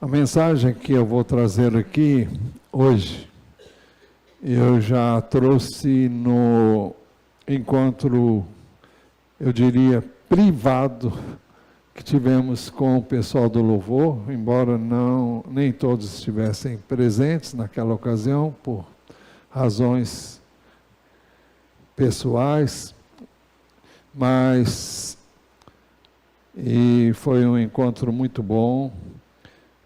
A mensagem que eu vou trazer aqui hoje, eu já trouxe no encontro, eu diria, privado, que tivemos com o pessoal do louvor, embora nem todos estivessem presentes naquela ocasião, por razões pessoais, e foi um encontro muito bom,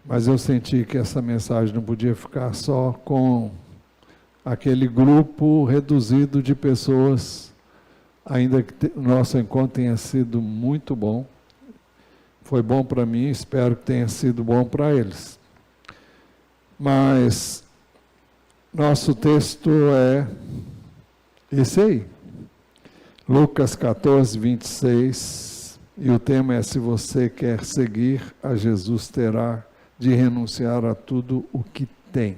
mas eu senti que essa mensagem não podia ficar só com aquele grupo reduzido de pessoas, ainda que o nosso encontro tenha sido muito bom. Foi bom para mim, espero que tenha sido bom para eles. Mas nosso texto é esse aí, Lucas 14, 26, e o tema é: se você quer seguir a Jesus, terá de renunciar a tudo o que tem.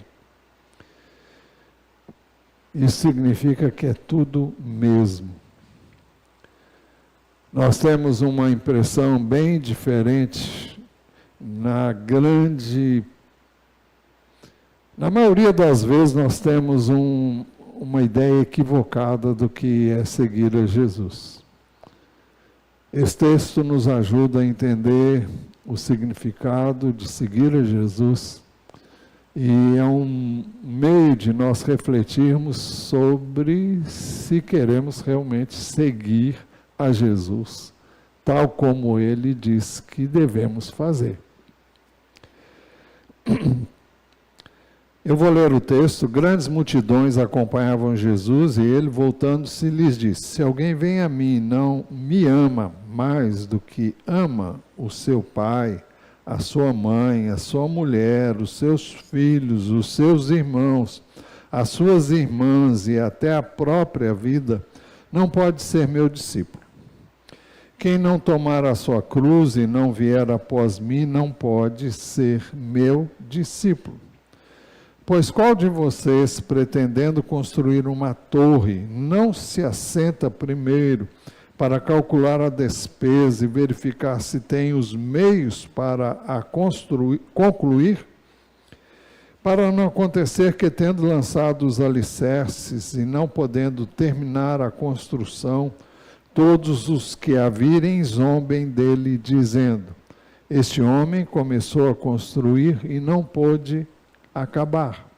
Isso significa que é tudo mesmo. Nós temos uma impressão bem diferente na maioria das vezes nós temos uma ideia equivocada do que é seguir a Jesus. Esse texto nos ajuda a entender o significado de seguir a Jesus e é um meio de nós refletirmos sobre se queremos realmente seguir a Jesus, tal como ele diz que devemos fazer. Eu vou ler o texto. Grandes multidões acompanhavam Jesus e ele, voltando-se, lhes disse: se alguém vem a mim e não me ama mais do que ama o seu pai, a sua mãe, a sua mulher, os seus filhos, os seus irmãos, as suas irmãs e até a própria vida, não pode ser meu discípulo. Quem não tomar a sua cruz e não vier após mim, não pode ser meu discípulo. Pois qual de vocês, pretendendo construir uma torre, não se assenta primeiro para calcular a despesa e verificar se tem os meios para a concluir? Para não acontecer que, tendo lançado os alicerces e não podendo terminar a construção, todos os que a virem zombem dele, dizendo: este homem começou a construir e não pôde acabar.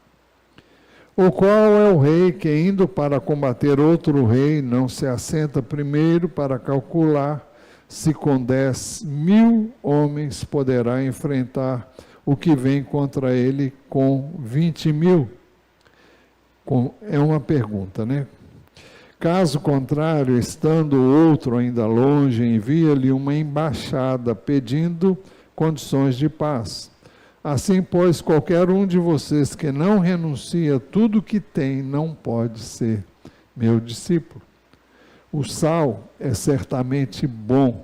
O qual é o rei que, indo para combater outro rei, não se assenta primeiro para calcular se com 10.000 homens poderá enfrentar o que vem contra ele com 20.000? É uma pergunta, né? Caso contrário, estando o outro ainda longe, envia-lhe uma embaixada pedindo condições de paz. Assim, pois, qualquer um de vocês que não renuncia a tudo que tem, não pode ser meu discípulo. O sal é certamente bom,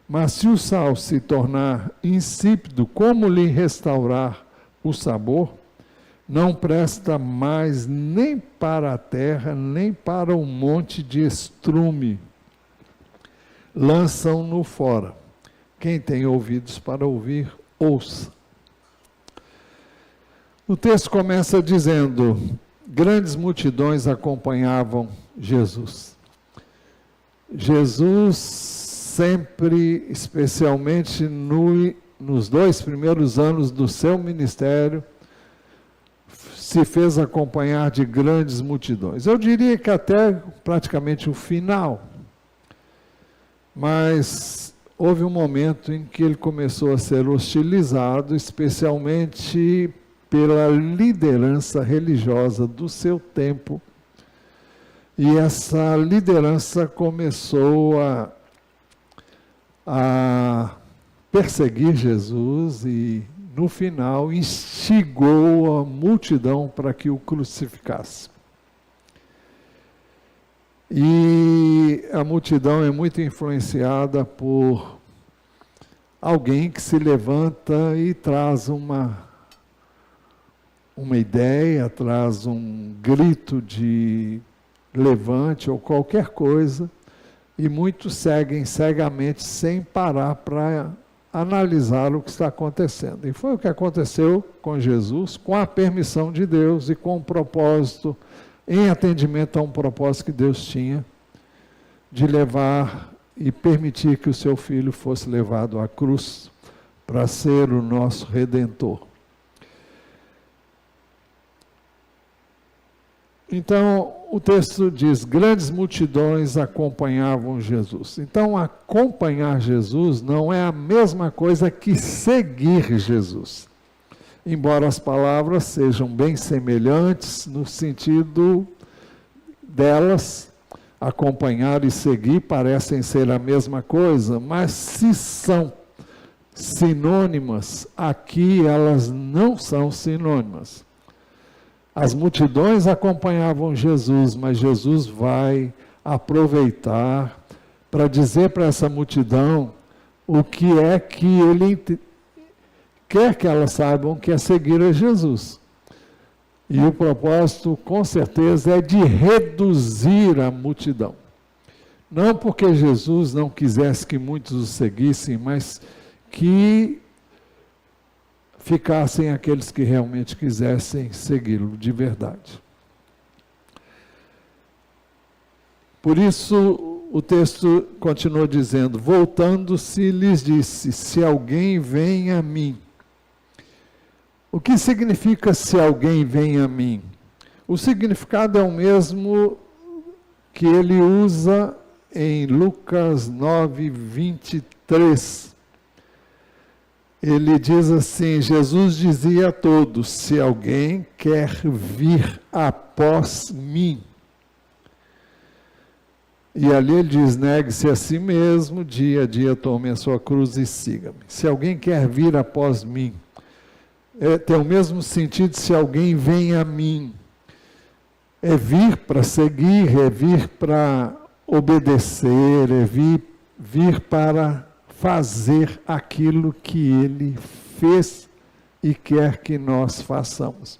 mas se o sal se tornar insípido, como lhe restaurar o sabor? Não presta mais nem para a terra, nem para um monte de estrume. Lançam-no fora. Quem tem ouvidos para ouvir, ouça. O texto começa dizendo: grandes multidões acompanhavam Jesus. Jesus sempre, especialmente nos 2 primeiros anos do seu ministério, se fez acompanhar de grandes multidões. Eu diria que até praticamente o final. Mas houve um momento em que ele começou a ser hostilizado, especialmente pela liderança religiosa do seu tempo. E essa liderança começou a perseguir Jesus e, no final, instigou a multidão para que o crucificasse. E a multidão é muito influenciada por alguém que se levanta e traz uma ideia, traz um grito de levante ou qualquer coisa, e muitos seguem cegamente sem parar para analisar o que está acontecendo. E foi o que aconteceu com Jesus, com a permissão de Deus e com o propósito, em atendimento a um propósito que Deus tinha, de levar e permitir que o seu filho fosse levado à cruz para ser o nosso Redentor. Então, o texto diz, grandes multidões acompanhavam Jesus. Então, acompanhar Jesus não é a mesma coisa que seguir Jesus. Embora as palavras sejam bem semelhantes no sentido delas, acompanhar e seguir parecem ser a mesma coisa, mas se são sinônimas, aqui elas não são sinônimas. As multidões acompanhavam Jesus, mas Jesus vai aproveitar para dizer para essa multidão o que é que ele quer que elas saibam, que é seguir a Jesus. E o propósito, com certeza, é de reduzir a multidão. Não porque Jesus não quisesse que muitos o seguissem, mas que ficassem aqueles que realmente quisessem segui-lo de verdade. Por isso, o texto continua dizendo, voltando-se, lhes disse, se alguém vem a mim. O que significa se alguém vem a mim? O significado é o mesmo que ele usa em Lucas 9, 23. Ele diz assim, Jesus dizia a todos, se alguém quer vir após mim. E ali ele diz, negue-se a si mesmo, dia a dia tome a sua cruz e siga-me. Se alguém quer vir após mim, tem o mesmo sentido se alguém vem a mim. É vir para seguir, é vir para obedecer, é vir para fazer aquilo que ele fez e quer que nós façamos.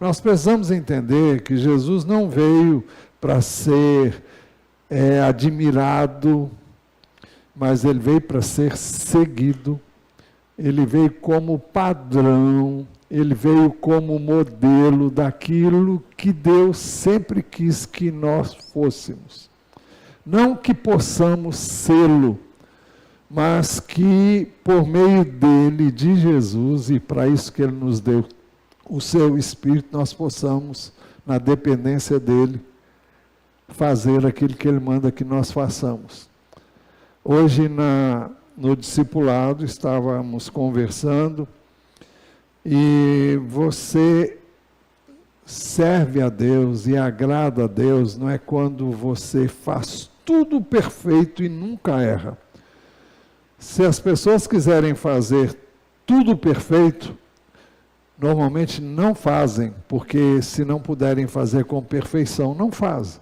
Nós precisamos entender que Jesus não veio para ser admirado, mas ele veio para ser seguido. Ele veio como padrão, ele veio como modelo daquilo que Deus sempre quis que nós fôssemos. Não que possamos sê-lo, mas que por meio dele, de Jesus, e para isso que ele nos deu o seu Espírito, nós possamos, na dependência dele, fazer aquilo que ele manda que nós façamos. Hoje, no discipulado, estávamos conversando, e você serve a Deus e agrada a Deus, não é quando você faz tudo perfeito e nunca erra. Se as pessoas quiserem fazer tudo perfeito, normalmente não fazem, porque se não puderem fazer com perfeição, não fazem.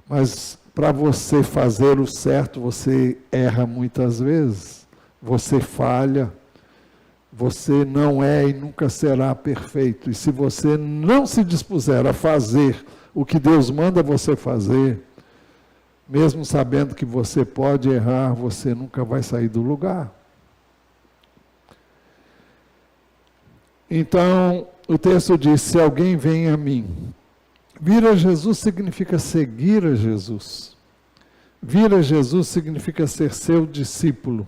Mas para você fazer o certo, você erra muitas vezes, você falha, você não é e nunca será perfeito. E se você não se dispuser a fazer o que Deus manda você fazer, mesmo sabendo que você pode errar, você nunca vai sair do lugar. Então, o texto diz, se alguém vem a mim. Vir a Jesus significa seguir a Jesus. Vir a Jesus significa ser seu discípulo.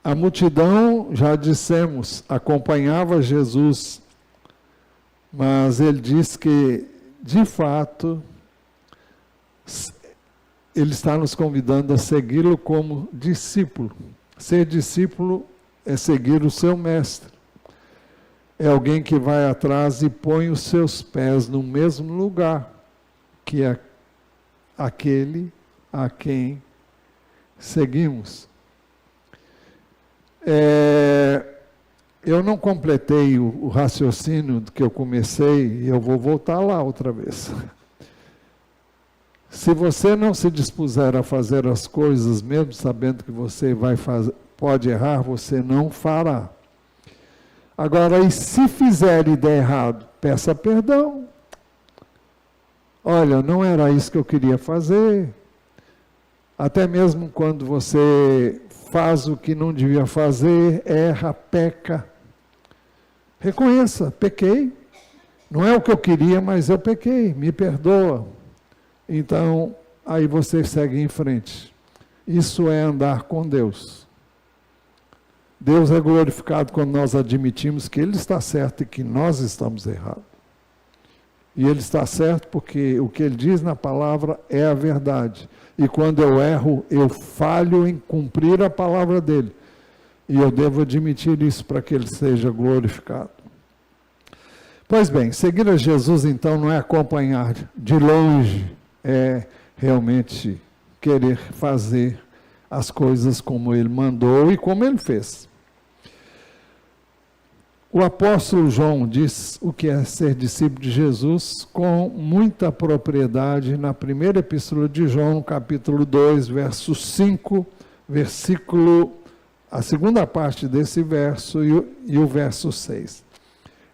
A multidão, já dissemos, acompanhava Jesus, mas ele diz que, de fato, ele está nos convidando a segui-lo como discípulo. Ser discípulo é seguir o seu mestre. É alguém que vai atrás e põe os seus pés no mesmo lugar que é aquele a quem seguimos. Eu não completei o raciocínio que eu comecei e eu vou voltar lá outra vez. Se você não se dispuser a fazer as coisas, mesmo sabendo que você pode errar, você não fará. Agora, e se fizer e der errado, peça perdão. Olha, não era isso que eu queria fazer. Até mesmo quando você faz o que não devia fazer, erra, peca. Reconheça, pequei. Não é o que eu queria, mas eu pequei, me perdoa. Então, aí você segue em frente. Isso é andar com Deus. Deus é glorificado quando nós admitimos que Ele está certo e que nós estamos errados. E Ele está certo porque o que Ele diz na palavra é a verdade. E quando eu erro, eu falho em cumprir a palavra dEle. E eu devo admitir isso para que Ele seja glorificado. Pois bem, seguir a Jesus então não é acompanhar de longe, é realmente querer fazer as coisas como Ele mandou e como Ele fez. O apóstolo João diz o que é ser discípulo de Jesus com muita propriedade na primeira epístola de João, capítulo 2, verso 5, a segunda parte desse verso e o verso 6.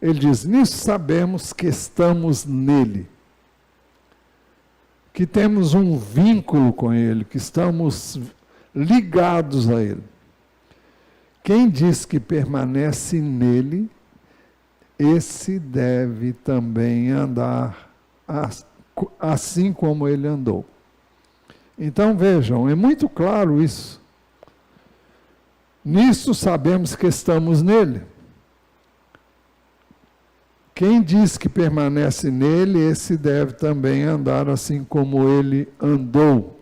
Ele diz, nisso sabemos que estamos nele, que temos um vínculo com ele, que estamos ligados a ele. Quem diz que permanece nele, esse deve também andar assim como ele andou. Então vejam, é muito claro isso. Nisso sabemos que estamos nele. Quem diz que permanece nele, esse deve também andar assim como ele andou.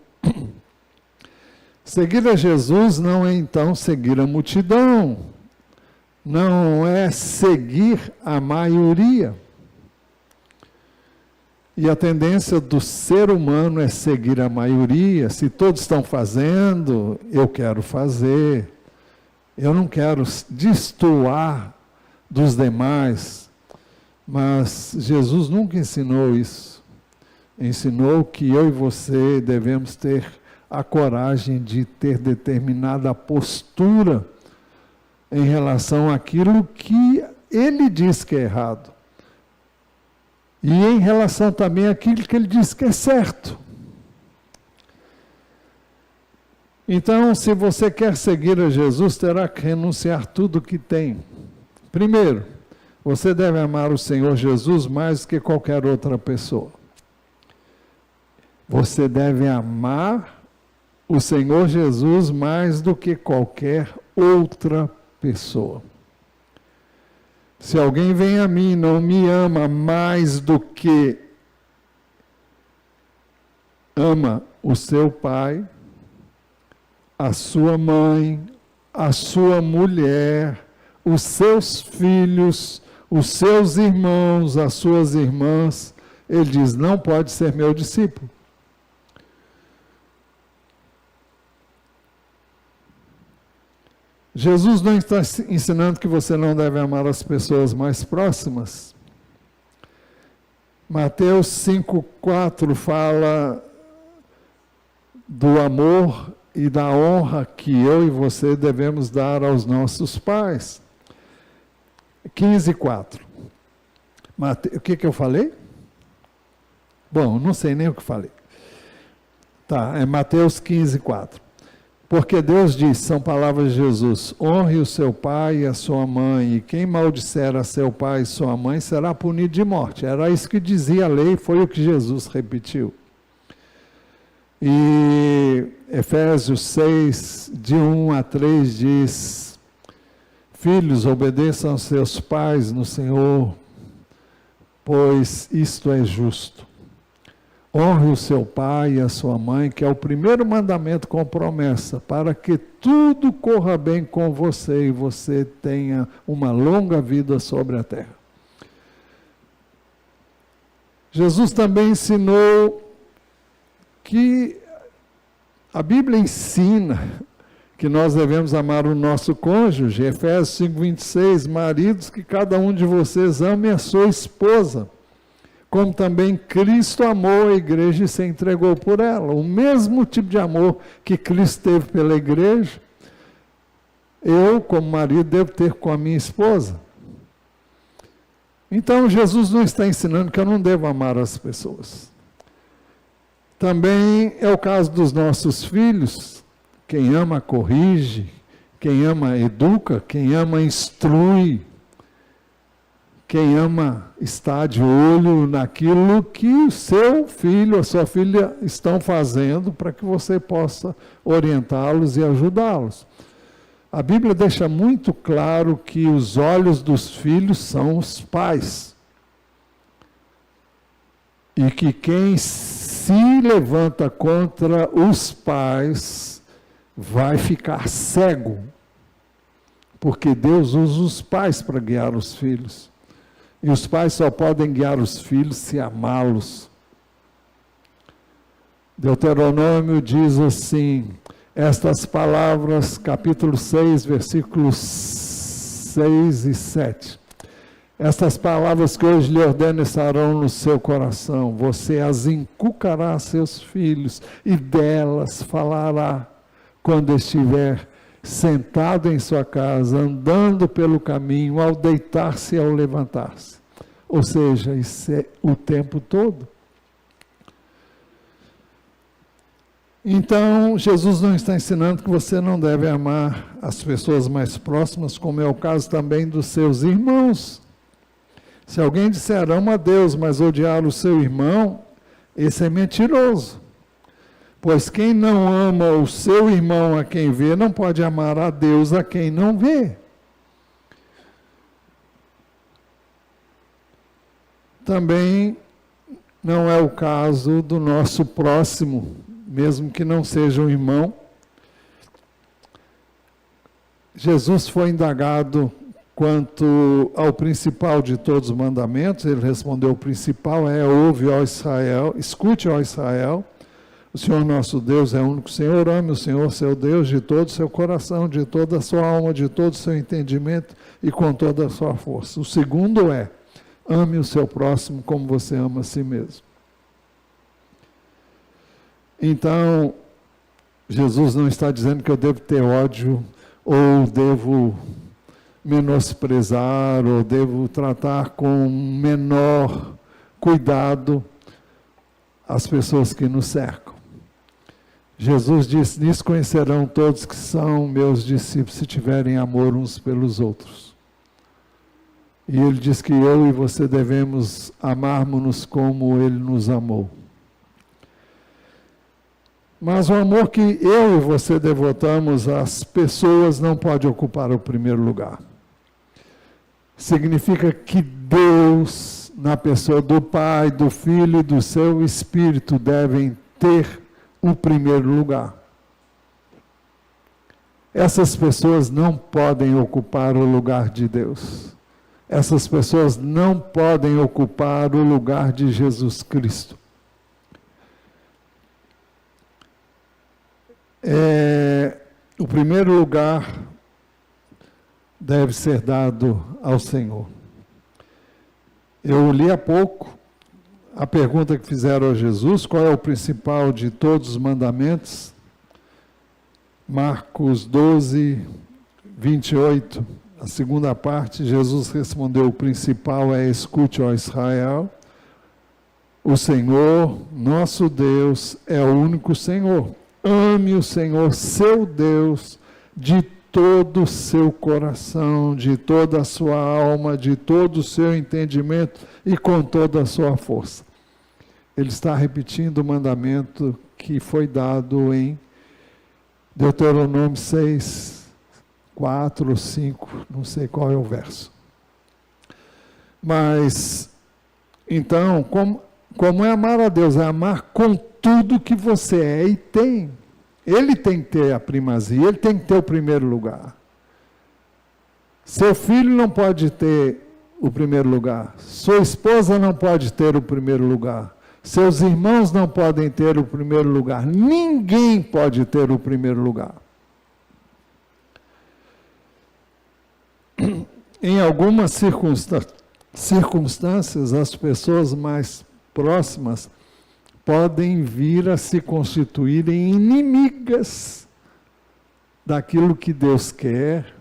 Seguir a Jesus não é então seguir a multidão, não é seguir a maioria. E a tendência do ser humano é seguir a maioria. Se todos estão fazendo, eu quero fazer. Eu não quero destoar dos demais. Mas Jesus nunca ensinou isso. Ensinou que eu e você devemos ter a coragem de ter determinada postura em relação àquilo que ele diz que é errado. E em relação também àquilo que ele diz que é certo. Então, se você quer seguir a Jesus, terá que renunciar tudo o que tem. Primeiro, você deve amar o Senhor Jesus mais do que qualquer outra pessoa. Você deve amar o Senhor Jesus mais do que qualquer outra pessoa. Se alguém vem a mim e não me ama mais do que ama o seu pai, a sua mãe, a sua mulher, os seus filhos, os seus irmãos, as suas irmãs, ele diz, não pode ser meu discípulo. Jesus não está ensinando que você não deve amar as pessoas mais próximas. Mateus 5,4 fala do amor e da honra que eu e você devemos dar aos nossos pais. 15,4. O que eu falei? Bom, não sei nem o que falei. Tá, é Mateus 15,4. Porque Deus diz, são palavras de Jesus, honre o seu pai e a sua mãe, e quem maldisser a seu pai e sua mãe será punido de morte. Era isso que dizia a lei, foi o que Jesus repetiu. E Efésios 6, de 1 a 3 diz, filhos, obedeçam aos seus pais no Senhor, pois isto é justo. Honre o seu pai e a sua mãe, que é o primeiro mandamento com promessa, para que tudo corra bem com você e você tenha uma longa vida sobre a terra. Jesus também ensinou que a Bíblia ensina que nós devemos amar o nosso cônjuge. Efésios 5:26, maridos, que cada um de vocês ame a sua esposa, como também Cristo amou a igreja e se entregou por ela. O mesmo tipo de amor que Cristo teve pela igreja, eu, como marido, devo ter com a minha esposa. Então, Jesus não está ensinando que eu não devo amar as pessoas. Também é o caso dos nossos filhos, quem ama corrige, quem ama educa, quem ama instrui, quem ama está de olho naquilo que o seu filho, a sua filha estão fazendo para que você possa orientá-los e ajudá-los. A Bíblia deixa muito claro que os olhos dos filhos são os pais. E que quem se levanta contra os pais vai ficar cego. Porque Deus usa os pais para guiar os filhos. E os pais só podem guiar os filhos se amá-los. Deuteronômio diz assim, estas palavras, capítulo 6, versículos 6 e 7. Estas palavras que hoje lhe ordeno estarão no seu coração. Você as inculcará a seus filhos e delas falará quando estiver sentado em sua casa, andando pelo caminho, ao deitar-se e ao levantar-se. Ou seja, isso é o tempo todo. Então, Jesus não está ensinando que você não deve amar as pessoas mais próximas, como é o caso também dos seus irmãos. Se alguém disser, ama a Deus, mas odiar o seu irmão, esse é mentiroso. Pois quem não ama o seu irmão a quem vê, não pode amar a Deus a quem não vê. Também não é o caso do nosso próximo, mesmo que não seja um irmão. Jesus foi indagado quanto ao principal de todos os mandamentos. Ele respondeu, o principal é, ouve, ó Israel, escute, ó Israel, o Senhor nosso Deus é o único Senhor, ame o Senhor seu Deus de todo o seu coração, de toda a sua alma, de todo o seu entendimento e com toda a sua força. O segundo é, ame o seu próximo como você ama a si mesmo. Então, Jesus não está dizendo que eu devo ter ódio, ou devo menosprezar, ou devo tratar com menor cuidado as pessoas que nos cercam. Jesus disse, nisso conhecerão todos que são meus discípulos, se tiverem amor uns pelos outros. E ele diz que eu e você devemos amarmos-nos como ele nos amou. Mas o amor que eu e você devotamos às pessoas não pode ocupar o primeiro lugar. Significa que Deus, na pessoa do Pai, do Filho e do seu Espírito, devem ter o primeiro lugar. Essas pessoas não podem ocupar o lugar de Deus. Essas pessoas não podem ocupar o lugar de Jesus Cristo. O primeiro lugar deve ser dado ao Senhor. Eu li há pouco a pergunta que fizeram a Jesus, qual é o principal de todos os mandamentos? Marcos 12, 28, a segunda parte, Jesus respondeu, o principal é, escute, ó Israel, o Senhor, nosso Deus, é o único Senhor. Ame o Senhor, seu Deus, de todo o seu coração, de toda a sua alma, de todo o seu entendimento e com toda a sua força. Ele está repetindo o mandamento que foi dado em Deuteronômio 6, 4 ou 5, não sei qual é o verso. Mas, então, como é amar a Deus? É amar com tudo que você é e tem. Ele tem que ter a primazia, ele tem que ter o primeiro lugar. Seu filho não pode ter o primeiro lugar. Sua esposa não pode ter o primeiro lugar. Seus irmãos não podem ter o primeiro lugar. Ninguém pode ter o primeiro lugar. Em algumas circunstâncias, as pessoas mais próximas podem vir a se constituírem inimigas daquilo que Deus quer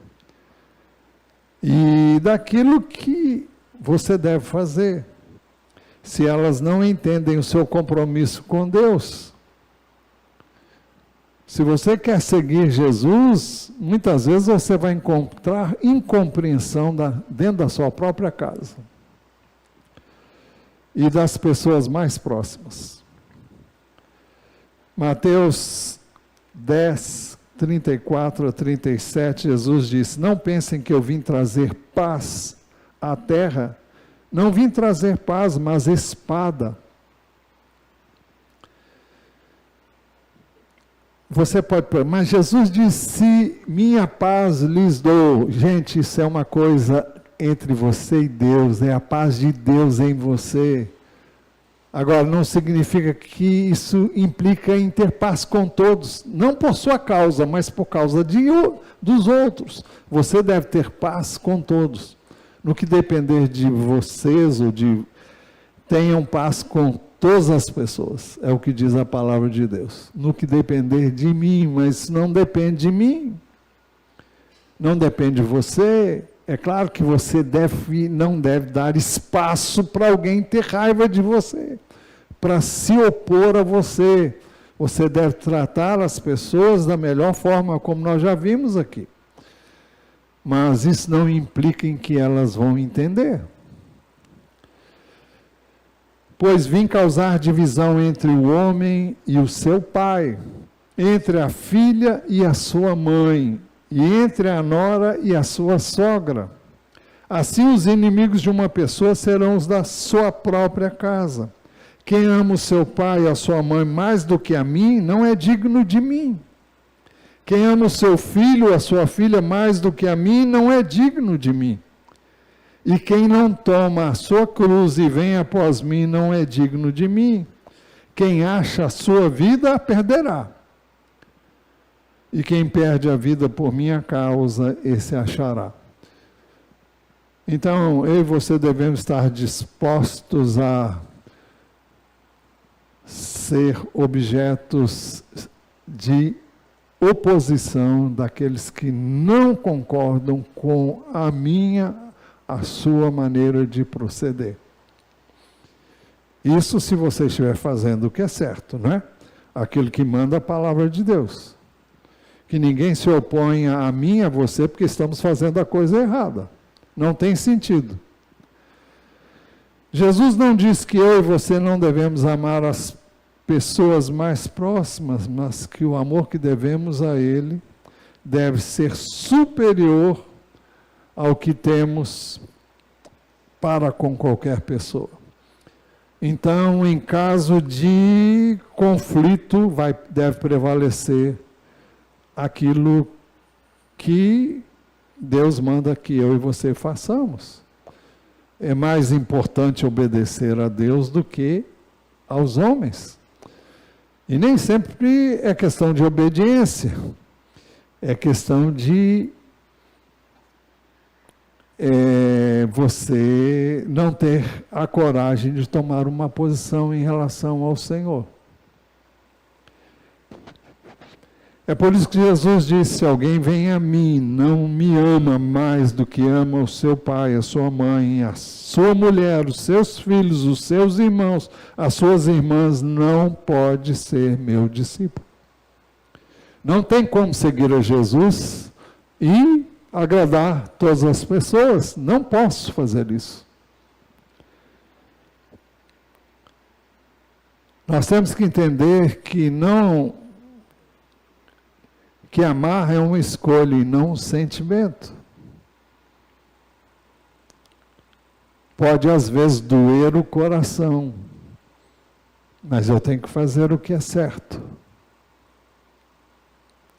e daquilo que você deve fazer, se elas não entendem o seu compromisso com Deus. Se você quer seguir Jesus, muitas vezes você vai encontrar incompreensão dentro da sua própria casa e das pessoas mais próximas. Mateus 10, 34 a 37, Jesus disse: não pensem que eu vim trazer paz à terra. Não vim trazer paz, mas espada. Você pode perguntar, mas Jesus disse: minha paz lhes dou. Gente, isso é uma coisa entre você e Deus, é a paz de Deus em você. Agora, não significa que isso implica em ter paz com todos, não por sua causa, mas por causa dos outros. Você deve ter paz com todos. No que depender de vocês, tenham paz com todas as pessoas, é o que diz a palavra de Deus. No que depender de mim, mas não depende de mim, não depende de você. É claro que você não deve dar espaço para alguém ter raiva de você, para se opor a você. Você deve tratar as pessoas da melhor forma, como nós já vimos aqui. Mas isso não implica em que elas vão entender. Pois vim causar divisão entre o homem e o seu pai, entre a filha e a sua mãe, e entre a nora e a sua sogra. Assim os inimigos de uma pessoa serão os da sua própria casa. Quem ama o seu pai e a sua mãe mais do que a mim, não é digno de mim. Quem ama o seu filho ou a sua filha mais do que a mim, não é digno de mim. E quem não toma a sua cruz e vem após mim, não é digno de mim. Quem acha a sua vida, a perderá. E quem perde a vida por minha causa, esse achará. Então, eu e você devemos estar dispostos a ser objetos de oposição daqueles que não concordam com a sua maneira de proceder. Isso se você estiver fazendo o que é certo, não é? Aquilo que manda a palavra de Deus. Que ninguém se oponha a mim e a você porque estamos fazendo a coisa errada. Não tem sentido. Jesus não disse que eu e você não devemos amar as pessoas mais próximas, mas que o amor que devemos a Ele deve ser superior ao que temos para com qualquer pessoa. Então, em caso de conflito, deve prevalecer aquilo que Deus manda que eu e você façamos. É mais importante obedecer a Deus do que aos homens. E nem sempre é questão de obediência, é questão de você não ter a coragem de tomar uma posição em relação ao Senhor. É por isso que Jesus disse: se alguém vem a mim, não me ama mais do que ama o seu pai, a sua mãe, a sua mulher, os seus filhos, os seus irmãos, as suas irmãs, não pode ser meu discípulo. Não tem como seguir a Jesus e agradar todas as pessoas. Não posso fazer isso. Nós temos que entender que amar é uma escolha e não um sentimento. Pode às vezes doer o coração, mas eu tenho que fazer o que é certo.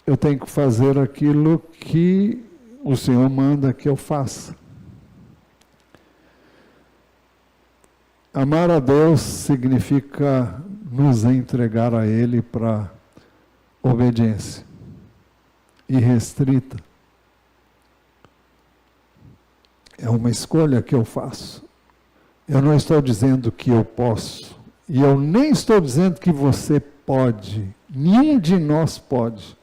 Eu tenho que fazer aquilo que o Senhor manda que eu faça. Amar a Deus significa nos entregar a Ele para obediência irrestrita. É uma escolha que eu faço. Eu não estou dizendo que eu posso, e eu nem estou dizendo que você pode, nenhum de nós pode.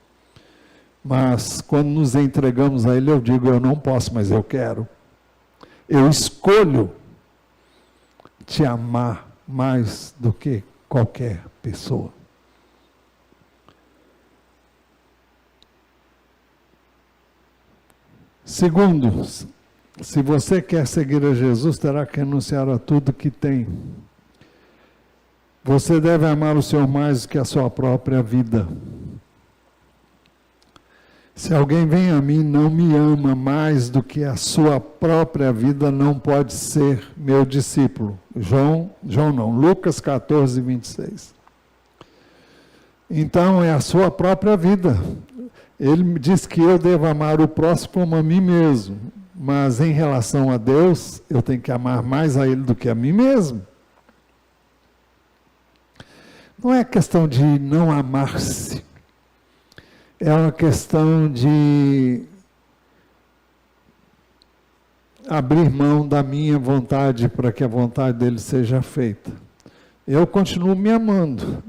Mas quando nos entregamos a Ele, eu digo: eu não posso, mas eu quero. Eu escolho te amar mais do que qualquer pessoa. Segundo, se você quer seguir a Jesus, terá que renunciar a tudo que tem. Você deve amar o Senhor mais do que a sua própria vida. Se alguém vem a mim e não me ama mais do que a sua própria vida, não pode ser meu discípulo. Lucas 14, 26. Então, é a sua própria vida. Ele diz que eu devo amar o próximo como a mim mesmo. Mas em relação a Deus, eu tenho que amar mais a Ele do que a mim mesmo. Não é questão de não amar-se. É uma questão de abrir mão da minha vontade para que a vontade dele seja feita. Eu continuo me amando,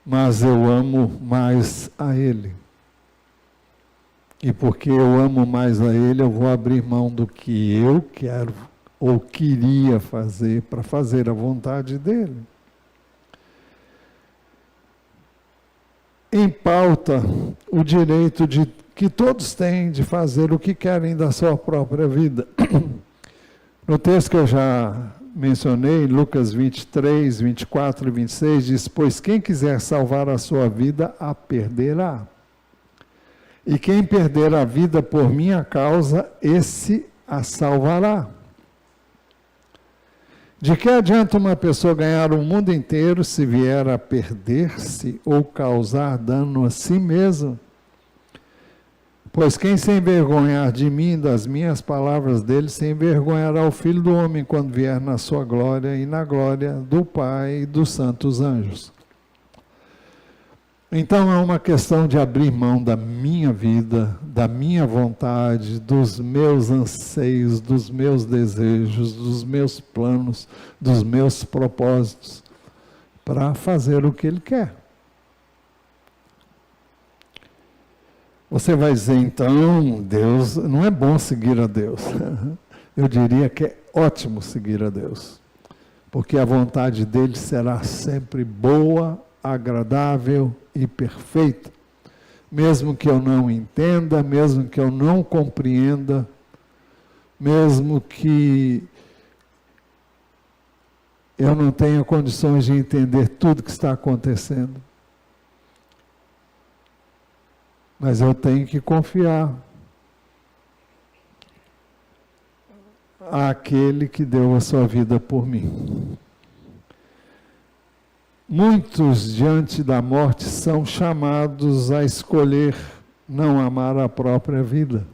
mas eu amo mais a ele. E porque eu amo mais a ele, eu vou abrir mão do que eu quero ou queria fazer para fazer a vontade dele. Em pauta o direito que todos têm de fazer o que querem da sua própria vida. No texto que eu já mencionei, Lucas 23, 24 e 26, diz: pois quem quiser salvar a sua vida, a perderá. E quem perder a vida por minha causa, esse a salvará. De que adianta uma pessoa ganhar o mundo inteiro se vier a perder-se ou causar dano a si mesma? Pois quem se envergonhar de mim e das minhas palavras dele, se envergonhará o Filho do Homem quando vier na sua glória e na glória do Pai e dos santos anjos. Então é uma questão de abrir mão da minha vida, da minha vontade, dos meus anseios, dos meus desejos, dos meus planos, dos meus propósitos, para fazer o que Ele quer. Você vai dizer, então, Deus, não é bom seguir a Deus. Eu diria que é ótimo seguir a Deus, porque a vontade dele será sempre boa, agradável e perfeita, mesmo que eu não entenda, mesmo que eu não compreenda, mesmo que eu não tenha condições de entender tudo que está acontecendo. Mas eu tenho que confiar àquele que deu a sua vida por mim. Muitos, diante da morte, são chamados a escolher não amar a própria vida.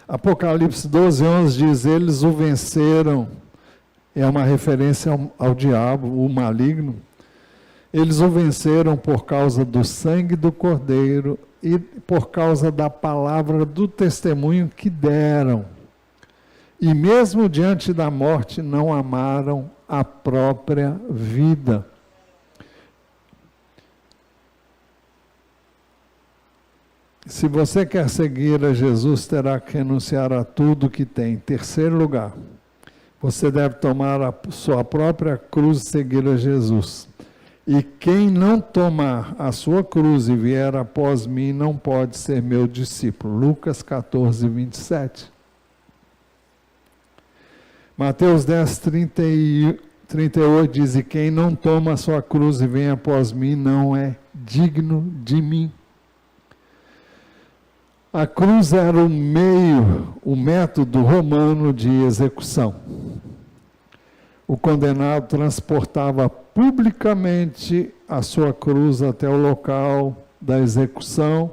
Apocalipse 12, 11 diz, eles o venceram, é uma referência ao diabo, o maligno. Eles o venceram por causa do sangue do Cordeiro e por causa da palavra do testemunho que deram. E mesmo diante da morte, não amaram a própria vida. Se você quer seguir a Jesus, terá que renunciar a tudo que tem. Em terceiro lugar, você deve tomar a sua própria cruz e seguir a Jesus. E quem não tomar a sua cruz e vier após mim, não pode ser meu discípulo. Lucas 14, 27. Mateus 10, 38 diz, e quem não toma a sua cruz e vem após mim, não é digno de mim. A cruz era o método romano de execução. O condenado transportava publicamente a sua cruz até o local da execução,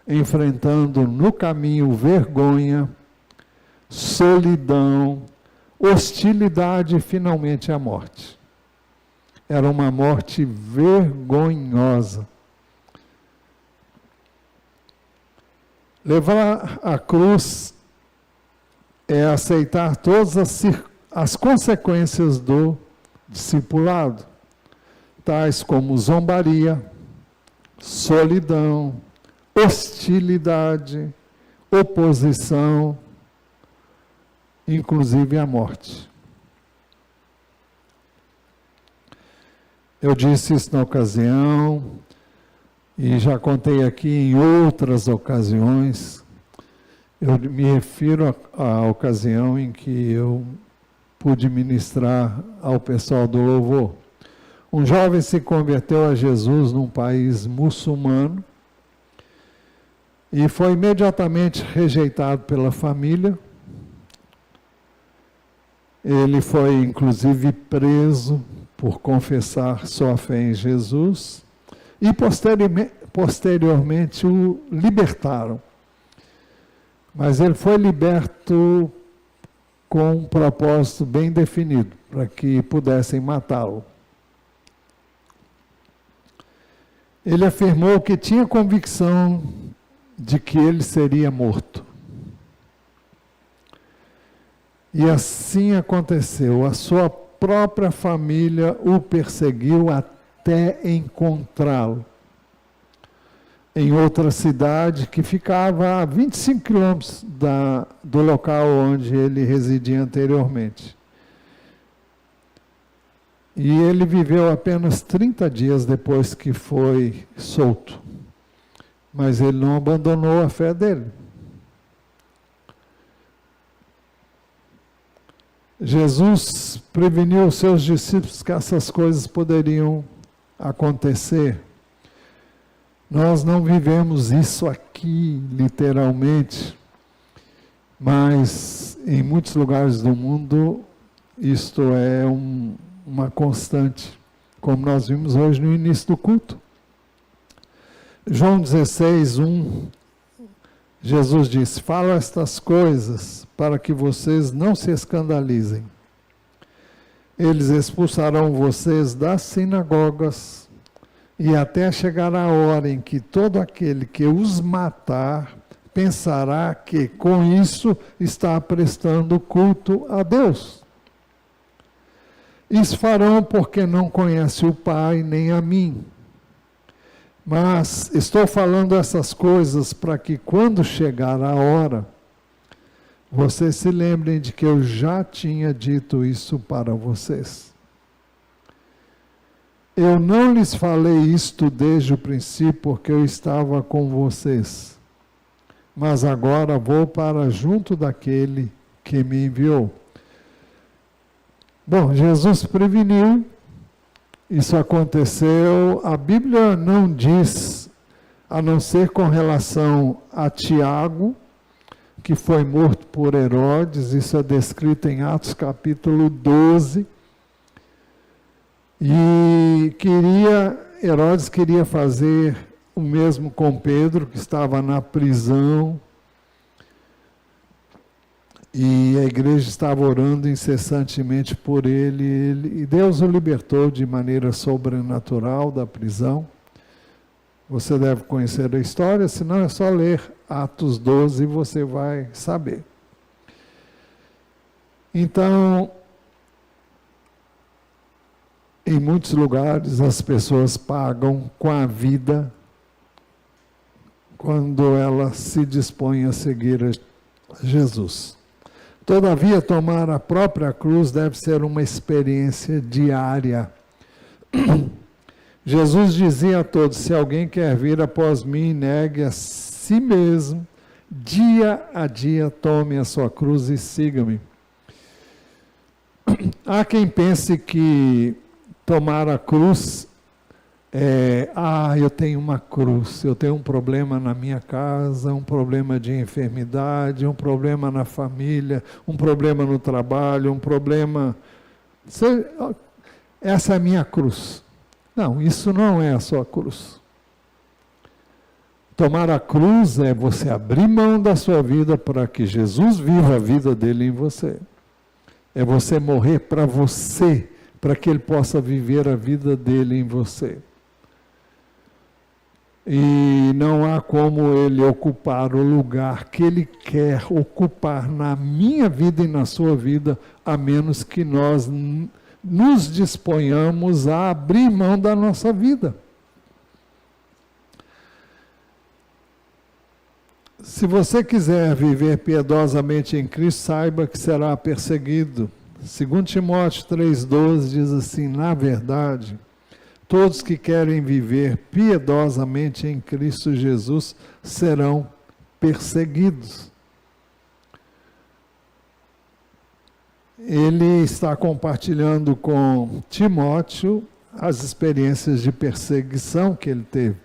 enfrentando no caminho vergonha, solidão, hostilidade e finalmente a morte. Era uma morte vergonhosa. Levar a cruz é aceitar todas as consequências do discipulado, tais como zombaria, solidão, hostilidade, oposição, inclusive a morte. Eu disse isso na ocasião, e já contei aqui em outras ocasiões, eu me refiro à ocasião em que eu pude ministrar ao pessoal do louvor. Um jovem se converteu a Jesus num país muçulmano e foi imediatamente rejeitado pela família. Ele foi, inclusive, preso por confessar sua fé em Jesus e, posteriormente, o libertaram. Mas ele foi liberto com um propósito bem definido, para que pudessem matá-lo. Ele afirmou que tinha convicção de que ele seria morto. E assim aconteceu. A sua própria família o perseguiu até encontrá-lo em outra cidade que ficava a 25 quilômetros do local onde ele residia anteriormente. E ele viveu apenas 30 dias depois que foi solto. Mas ele não abandonou a fé dele. Jesus preveniu os seus discípulos que essas coisas poderiam acontecer. Nós não vivemos isso aqui, literalmente, mas em muitos lugares do mundo isto é uma constante, como nós vimos hoje no início do culto. João 16, 1, Jesus disse: falo estas coisas para que vocês não se escandalizem. Eles expulsarão vocês das sinagogas, e até chegar a hora em que todo aquele que os matar pensará que com isso está prestando culto a Deus. Isso farão porque não conhecem o Pai nem a mim. Mas estou falando essas coisas para que quando chegar a hora, vocês se lembrem de que eu já tinha dito isso para vocês. Eu não lhes falei isto desde o princípio, porque eu estava com vocês. Mas agora vou para junto daquele que me enviou. Bom, Jesus preveniu, isso aconteceu, a Bíblia não diz, a não ser com relação a Tiago, que foi morto por Herodes, isso é descrito em Atos capítulo 12, e Herodes queria fazer o mesmo com Pedro, que estava na prisão, e a igreja estava orando incessantemente por ele, e Deus o libertou de maneira sobrenatural da prisão. Você deve conhecer a história, senão é só ler Atos 12 e você vai saber. Então, em muitos lugares as pessoas pagam com a vida quando elas se dispõem a seguir a Jesus. Todavia, tomar a própria cruz deve ser uma experiência diária. Jesus dizia a todos: se alguém quer vir após mim, negue a si mesmo, dia a dia tome a sua cruz e siga-me. Há quem pense que tomar a cruz eu tenho uma cruz, eu tenho um problema na minha casa, um problema de enfermidade, um problema na família, um problema no trabalho, um problema... Essa é a minha cruz. Não, isso não é a sua cruz. Tomar a cruz é você abrir mão da sua vida para que Jesus viva a vida dele em você. É você morrer para você, para que ele possa viver a vida dele em você. E não há como ele ocupar o lugar que ele quer ocupar na minha vida e na sua vida, a menos que nós nos disponhamos a abrir mão da nossa vida. Se você quiser viver piedosamente em Cristo, saiba que será perseguido. 2 Timóteo 3,12 diz assim: na verdade, Todos que querem viver piedosamente em Cristo Jesus serão perseguidos. Ele está compartilhando com Timóteo as experiências de perseguição que ele teve.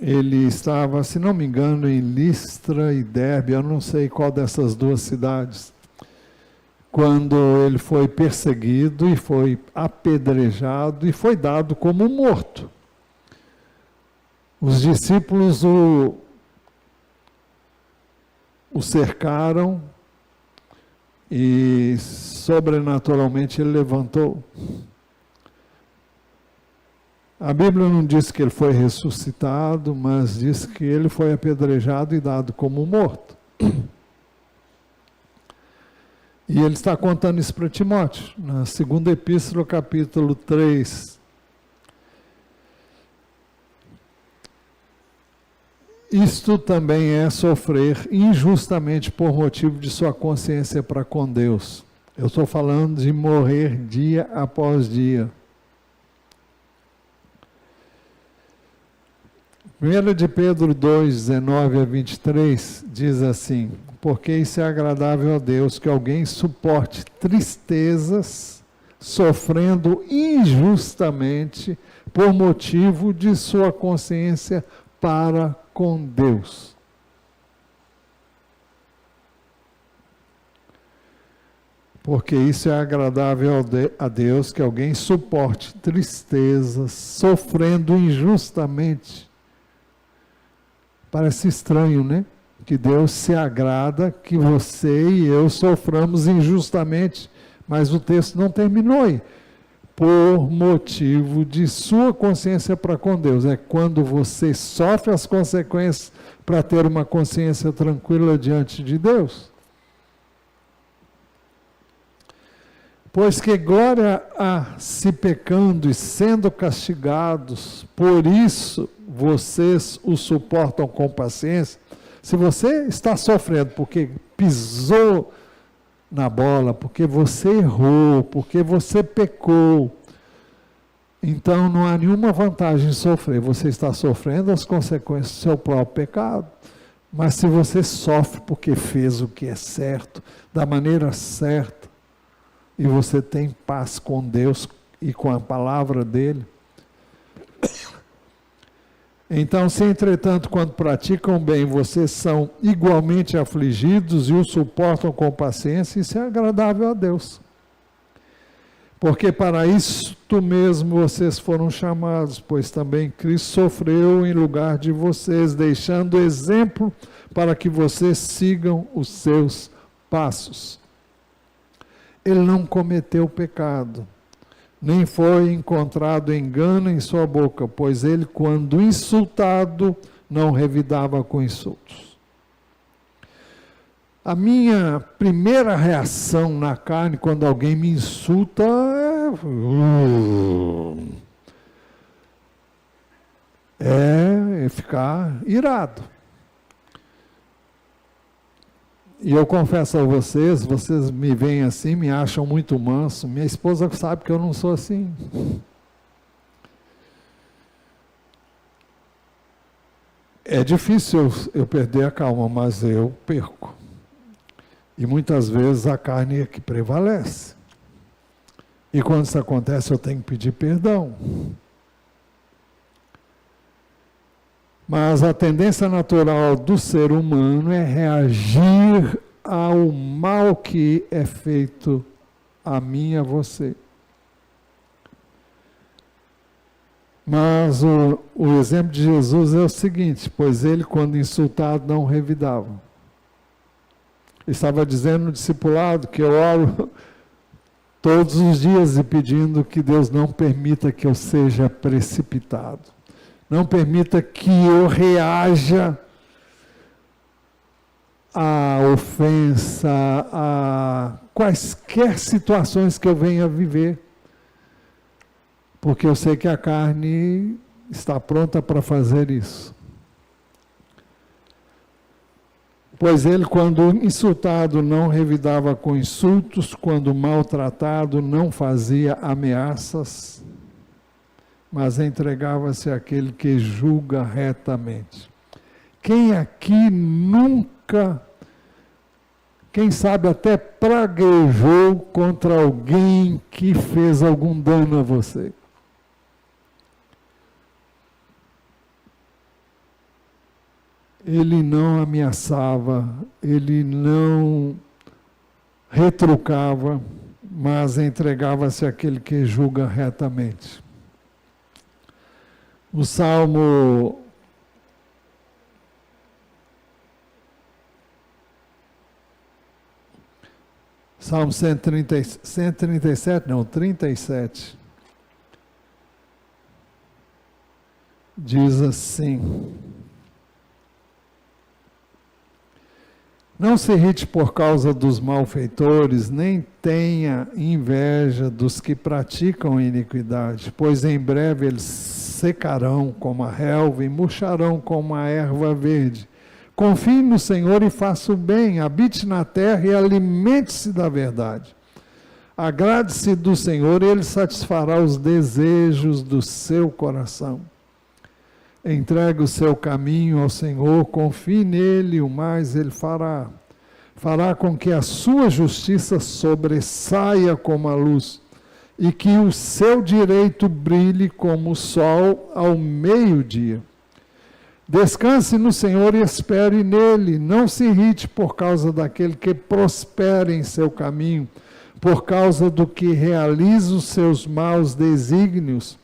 Ele estava, se não me engano, em Listra e Derbe, eu não sei qual dessas duas cidades, quando ele foi perseguido e foi apedrejado e foi dado como morto. Os discípulos o cercaram e sobrenaturalmente ele levantou. A Bíblia não diz que ele foi ressuscitado, mas diz que ele foi apedrejado e dado como morto. E ele está contando isso para Timóteo, na segunda epístola, capítulo 3. Isto também é sofrer injustamente por motivo de sua consciência para com Deus. Eu estou falando de morrer dia após dia. 1 de Pedro 2, 19 a 23, diz assim: porque isso é agradável a Deus, que alguém suporte tristezas, sofrendo injustamente, por motivo de sua consciência para com Deus. Porque isso é agradável a Deus, que alguém suporte tristezas, sofrendo injustamente. Parece estranho, né? Que Deus se agrada que você e eu soframos injustamente, mas o texto não terminou aí. Por motivo de sua consciência para com Deus. É quando você sofre as consequências para ter uma consciência tranquila diante de Deus. Pois que glória há se pecando e sendo castigados, por isso vocês o suportam com paciência. Se você está sofrendo porque pisou na bola, porque você errou, porque você pecou, então não há nenhuma vantagem em sofrer. Você está sofrendo as consequências do seu próprio pecado. Mas se você sofre porque fez o que é certo, da maneira certa, e você tem paz com Deus e com a palavra dele, então, se entretanto, quando praticam bem, vocês são igualmente afligidos e o suportam com paciência, isso é agradável a Deus. Porque para isto mesmo vocês foram chamados, pois também Cristo sofreu em lugar de vocês, deixando exemplo para que vocês sigam os seus passos. Ele não cometeu pecado, nem foi encontrado engano em sua boca, pois ele, quando insultado, não revidava com insultos. A minha primeira reação na carne, quando alguém me insulta, é ficar irado. E eu confesso a vocês, vocês me veem assim, me acham muito manso. Minha esposa sabe que eu não sou assim. É difícil eu perder a calma, mas eu perco. E muitas vezes a carne é que prevalece. E quando isso acontece, eu tenho que pedir perdão. Mas a tendência natural do ser humano é reagir ao mal que é feito a mim e a você. Mas o exemplo de Jesus é o seguinte: pois ele, quando insultado, não revidava. Estava dizendo no discipulado que eu oro todos os dias e pedindo que Deus não permita que eu seja precipitado. Não permita que eu reaja à ofensa, a quaisquer situações que eu venha viver. Porque eu sei que a carne está pronta para fazer isso. Pois ele, quando insultado, não revidava com insultos, quando maltratado, não fazia ameaças, mas entregava-se àquele que julga retamente. Quem aqui nunca, quem sabe até praguejou contra alguém que fez algum dano a você? Ele não ameaçava, ele não retrucava, mas entregava-se àquele que julga retamente. O Salmo 37, diz assim: não se irrite por causa dos malfeitores, nem tenha inveja dos que praticam iniquidade, pois em breve eles secarão como a relva e murcharão como a erva verde. Confie no Senhor e faça o bem, habite na terra e alimente-se da verdade. Agrade-se do Senhor e Ele satisfará os desejos do seu coração. Entregue o seu caminho ao Senhor, confie nele, o mais Ele fará. Fará com que a sua justiça sobressaia como a luz e que o seu direito brilhe como o sol ao meio-dia. Descanse no Senhor e espere nele, não se irrite por causa daquele que prospera em seu caminho, por causa do que realiza os seus maus desígnios.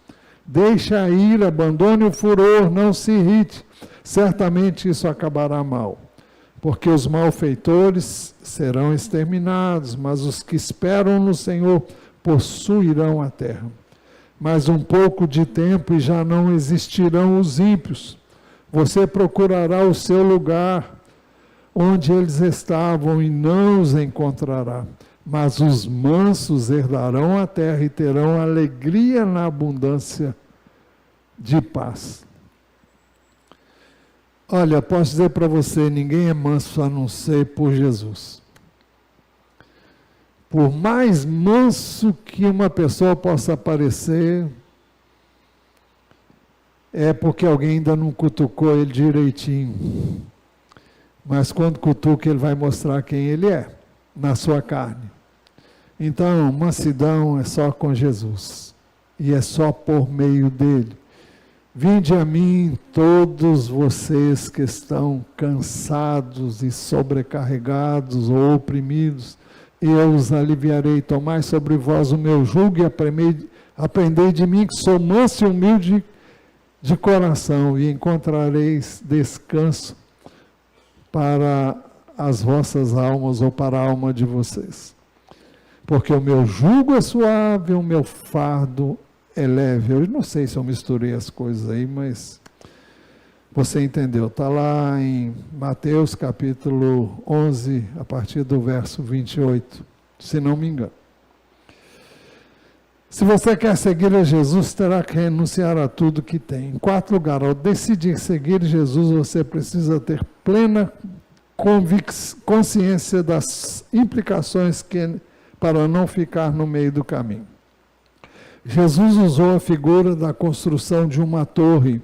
Deixe a ira, abandone o furor, não se irrite, certamente isso acabará mal, porque os malfeitores serão exterminados, mas os que esperam no Senhor possuirão a terra. Mais um pouco de tempo e já não existirão os ímpios. Você procurará o seu lugar onde eles estavam e não os encontrará. Mas os mansos herdarão a terra e terão alegria na abundância de paz. Olha, posso dizer para você, ninguém é manso a não ser por Jesus. Por mais manso que uma pessoa possa parecer, é porque alguém ainda não cutucou ele direitinho. Mas quando cutuca, ele vai mostrar quem ele é, na sua carne. Então, mansidão é só com Jesus. E é só por meio dele. Vinde a mim todos vocês que estão cansados e sobrecarregados ou oprimidos, e eu os aliviarei. Tomai sobre vós o meu jugo e aprendei de mim, que sou manso e humilde de coração, e encontrareis descanso para as vossas almas ou para a alma de vocês. Porque o meu jugo é suave, o meu fardo é leve. Eu não sei se eu misturei as coisas aí, mas você entendeu. Está lá em Mateus capítulo 11, a partir do verso 28, se não me engano. Se você quer seguir a Jesus, terá que renunciar a tudo que tem. Em quarto lugar, ao decidir seguir Jesus, você precisa ter plena consciência das implicações para não ficar no meio do caminho. Jesus usou a figura da construção de uma torre.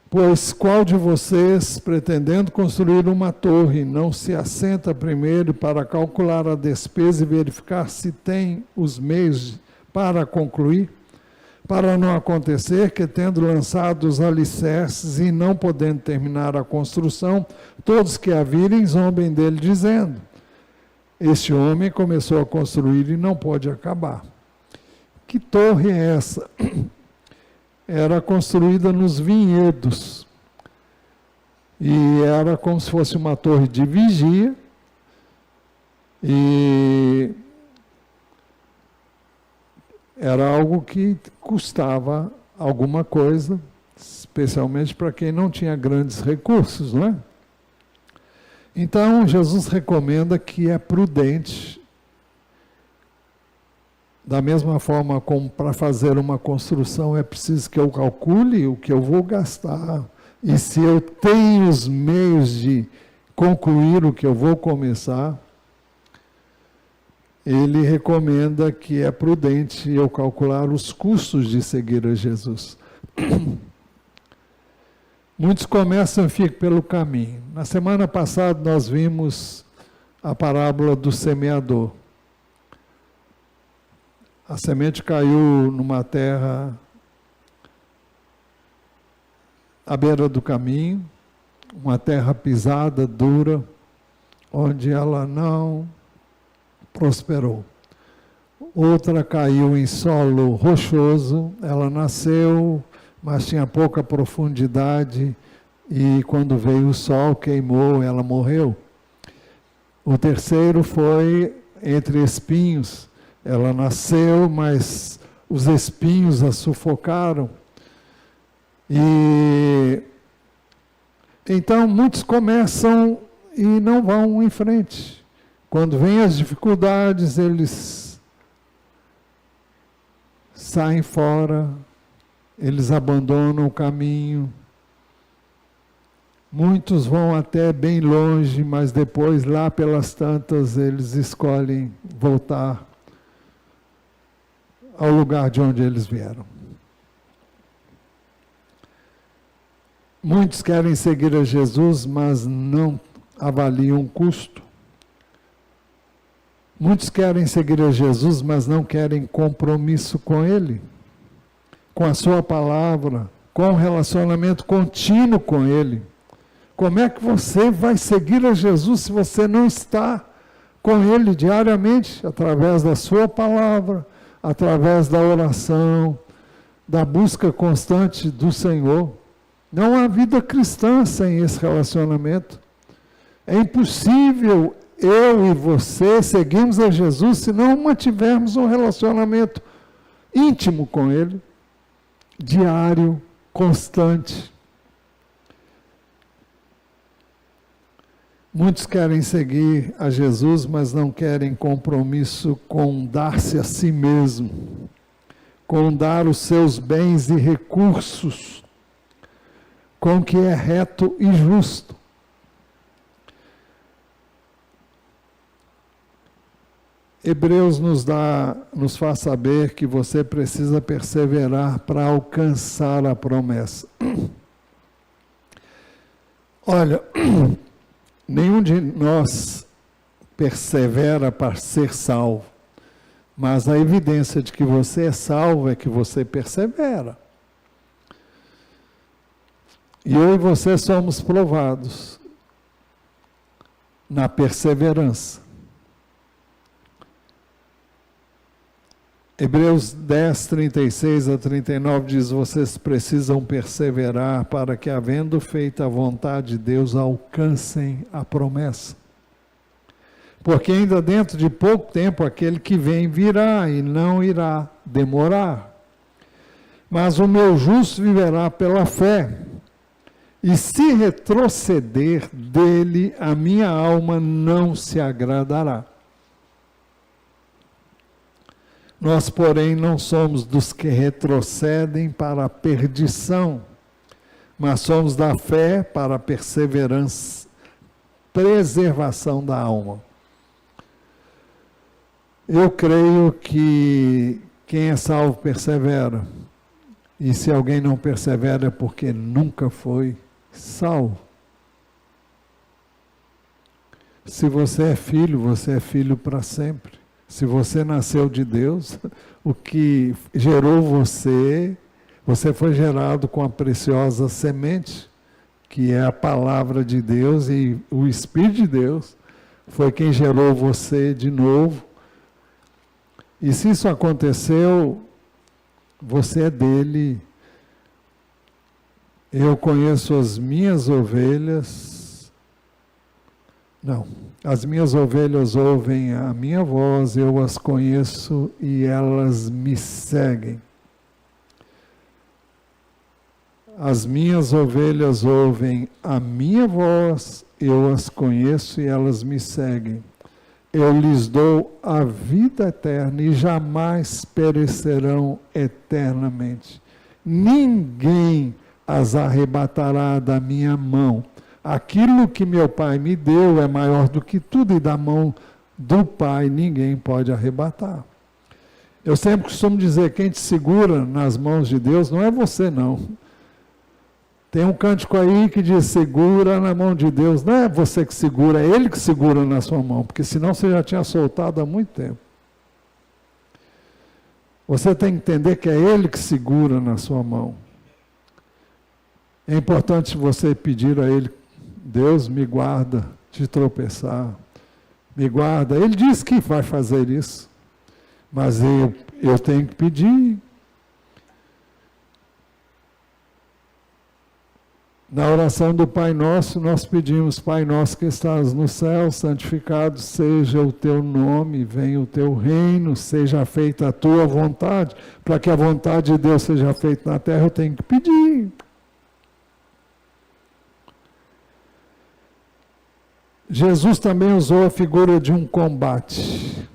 Pois qual de vocês, pretendendo construir uma torre, não se assenta primeiro para calcular a despesa e verificar se tem os meios para concluir? Para não acontecer que, tendo lançado os alicerces e não podendo terminar a construção, todos que a virem zombem dele, dizendo: este homem começou a construir e não pode acabar. Que torre é essa? Era construída nos vinhedos, e era como se fosse uma torre de vigia, e era algo que custava alguma coisa, especialmente para quem não tinha grandes recursos, não é? Então, Jesus recomenda que é prudente, da mesma forma como para fazer uma construção é preciso que eu calcule o que eu vou gastar E se eu tenho os meios de concluir o que eu vou começar, ele recomenda que é prudente eu calcular os custos de seguir a Jesus. Muitos começam e ficam pelo caminho. Na semana passada nós vimos a parábola do semeador. A semente caiu numa terra à beira do caminho, uma terra pisada, dura, onde ela não prosperou. Outra caiu em solo rochoso, ela nasceu, mas tinha pouca profundidade, e quando veio o sol, queimou, ela morreu. O terceiro foi entre espinhos, ela nasceu, mas os espinhos a sufocaram. E então muitos começam e não vão em frente. Quando vêm as dificuldades, eles saem fora, eles abandonam o caminho. Muitos vão até bem longe, mas depois, lá pelas tantas, eles escolhem voltar ao lugar de onde eles vieram. Muitos querem seguir a Jesus, mas não avaliam o custo. Muitos querem seguir a Jesus, mas não querem compromisso com Ele, com a sua palavra, com um relacionamento contínuo com Ele. Como é que você vai seguir a Jesus se você não está com Ele diariamente, através da sua palavra, através da oração, da busca constante do Senhor? Não há vida cristã sem esse relacionamento. É impossível eu e você seguirmos a Jesus se não mantivermos um relacionamento íntimo com Ele, diário, constante. Muitos querem seguir a Jesus, mas não querem compromisso com dar-se a si mesmo, com dar os seus bens e recursos, com o que é reto e justo. Hebreus nos faz saber que você precisa perseverar para alcançar a promessa. Olha, nenhum de nós persevera para ser salvo, mas a evidência de que você é salvo é que você persevera. E eu e você somos provados na perseverança. Hebreus 10, 36 a 39 diz: vocês precisam perseverar para que, havendo feito a vontade de Deus, alcancem a promessa. Porque ainda dentro de pouco tempo aquele que vem virá e não irá demorar. Mas o meu justo viverá pela fé. E se retroceder dele, a minha alma não se agradará. Nós, porém, não somos dos que retrocedem para a perdição, mas somos da fé para a perseverança, preservação da alma. Eu creio que quem é salvo persevera, e se alguém não persevera é porque nunca foi salvo. Se você é filho para sempre. Se você nasceu de Deus, o que gerou você foi gerado com a preciosa semente, que é a palavra de Deus, e o Espírito de Deus foi quem gerou você de novo. E se isso aconteceu, você é dele. Eu conheço as minhas ovelhas. Não, as minhas ovelhas ouvem a minha voz, eu as conheço e elas me seguem. As minhas ovelhas ouvem a minha voz, eu as conheço e elas me seguem. Eu lhes dou a vida eterna e jamais perecerão eternamente. Ninguém as arrebatará da minha mão. Aquilo que meu Pai me deu é maior do que tudo, e da mão do Pai ninguém pode arrebatar. Eu sempre costumo dizer, quem te segura nas mãos de Deus não é você, não. Tem um cântico aí que diz, segura na mão de Deus. Não é você que segura, é Ele que segura na sua mão, porque senão você já tinha soltado há muito tempo. Você tem que entender que é Ele que segura na sua mão. É importante você pedir a Ele, Deus me guarda de tropeçar, me guarda. Ele diz que vai fazer isso, mas eu tenho que pedir. Na oração do Pai Nosso, nós pedimos, Pai Nosso que estás no céu, santificado seja o teu nome, venha o teu reino, seja feita a tua vontade. Para que a vontade de Deus seja feita na terra, eu tenho que pedir. Jesus também usou a figura de um combate.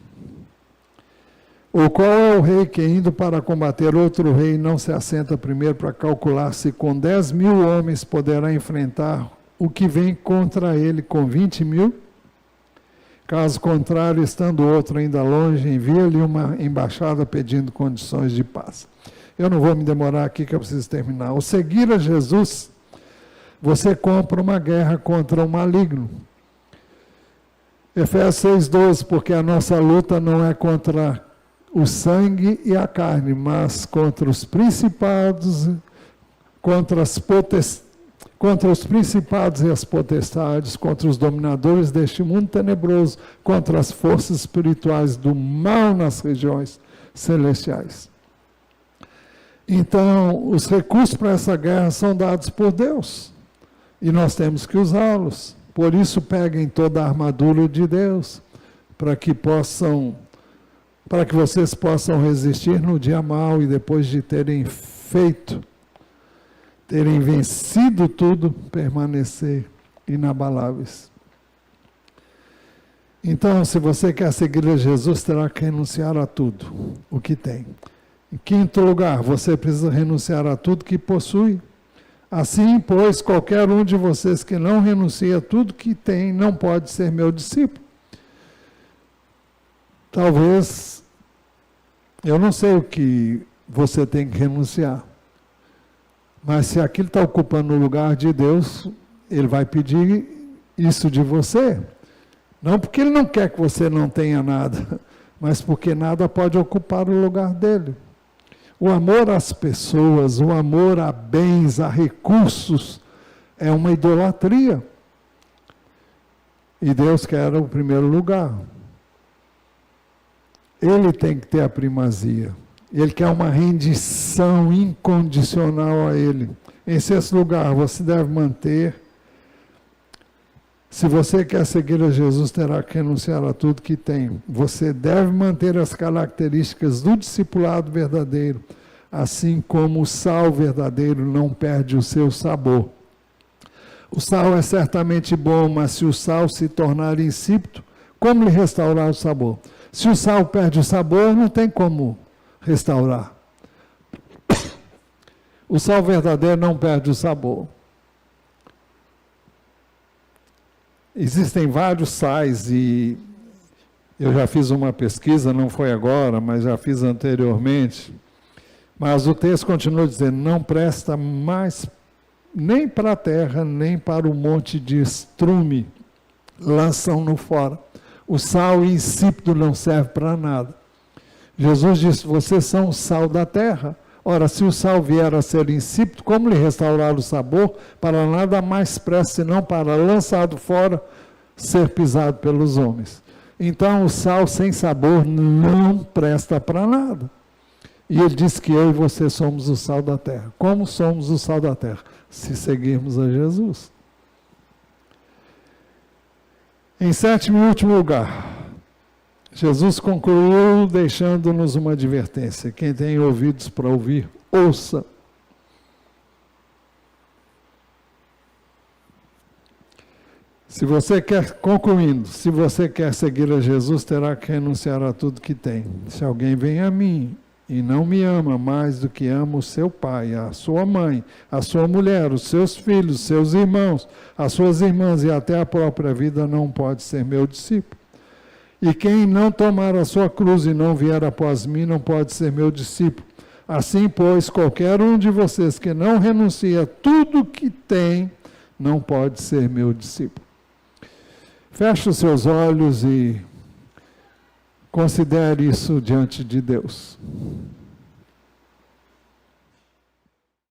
O qual é o rei que, indo para combater outro rei, não se assenta primeiro para calcular se com 10.000 homens poderá enfrentar o que vem contra ele com 20.000? Caso contrário, estando outro ainda longe, envia-lhe uma embaixada pedindo condições de paz. Eu não vou me demorar aqui que eu preciso terminar. Ao seguir a Jesus, você compra uma guerra contra o maligno. Efésios 6,12, porque a nossa luta não é contra o sangue e a carne, mas contra os principados, contra os principados e as potestades, contra os dominadores deste mundo tenebroso, contra as forças espirituais do mal nas regiões celestiais. Então, os recursos para essa guerra são dados por Deus, e nós temos que usá-los. Por isso, peguem toda a armadura de Deus, para que vocês possam resistir no dia mau e depois de terem vencido tudo, permanecer inabaláveis. Então, se você quer seguir a Jesus, terá que renunciar a tudo o que tem. Em quinto lugar, você precisa renunciar a tudo que possui. Assim, pois, qualquer um de vocês que não renuncia a tudo que tem, não pode ser meu discípulo. Talvez, eu não sei o que você tem que renunciar, mas se aquilo está ocupando o lugar de Deus, Ele vai pedir isso de você. Não porque Ele não quer que você não tenha nada, mas porque nada pode ocupar o lugar dEle. O amor às pessoas, o amor a bens, a recursos, é uma idolatria. E Deus quer o primeiro lugar. Ele tem que ter a primazia. Ele quer uma rendição incondicional a Ele. Em sexto lugar, você deve manter. Se você quer seguir a Jesus, terá que renunciar a tudo que tem. Você deve manter as características do discipulado verdadeiro, assim como o sal verdadeiro não perde o seu sabor. O sal é certamente bom, mas se o sal se tornar insípido, como lhe restaurar o sabor? Se o sal perde o sabor, não tem como restaurar. O sal verdadeiro não perde o sabor. Existem vários sais e eu já fiz uma pesquisa, não foi agora, mas já fiz anteriormente. Mas o texto continua dizendo, não presta mais nem para a terra, nem para o monte de estrume, lançam-no fora. O sal insípido não serve para nada. Jesus disse, vocês são o sal da terra. Ora, se o sal vier a ser insípido, como lhe restaurar o sabor? Para nada mais presta, senão para, lançado fora, ser pisado pelos homens. Então, o sal sem sabor não presta para nada. E ele disse que eu e você somos o sal da terra. Como somos o sal da terra? Se seguirmos a Jesus. Em sétimo e último lugar, Jesus concluiu deixando-nos uma advertência. Quem tem ouvidos para ouvir, ouça. Concluindo, se você quer seguir a Jesus, terá que renunciar a tudo que tem. Se alguém vem a mim e não me ama mais do que ama o seu pai, a sua mãe, a sua mulher, os seus filhos, os seus irmãos, as suas irmãs e até a própria vida, não pode ser meu discípulo. E quem não tomar a sua cruz e não vier após mim, não pode ser meu discípulo. Assim, pois, qualquer um de vocês que não renuncia a tudo que tem, não pode ser meu discípulo. Feche os seus olhos e considere isso diante de Deus.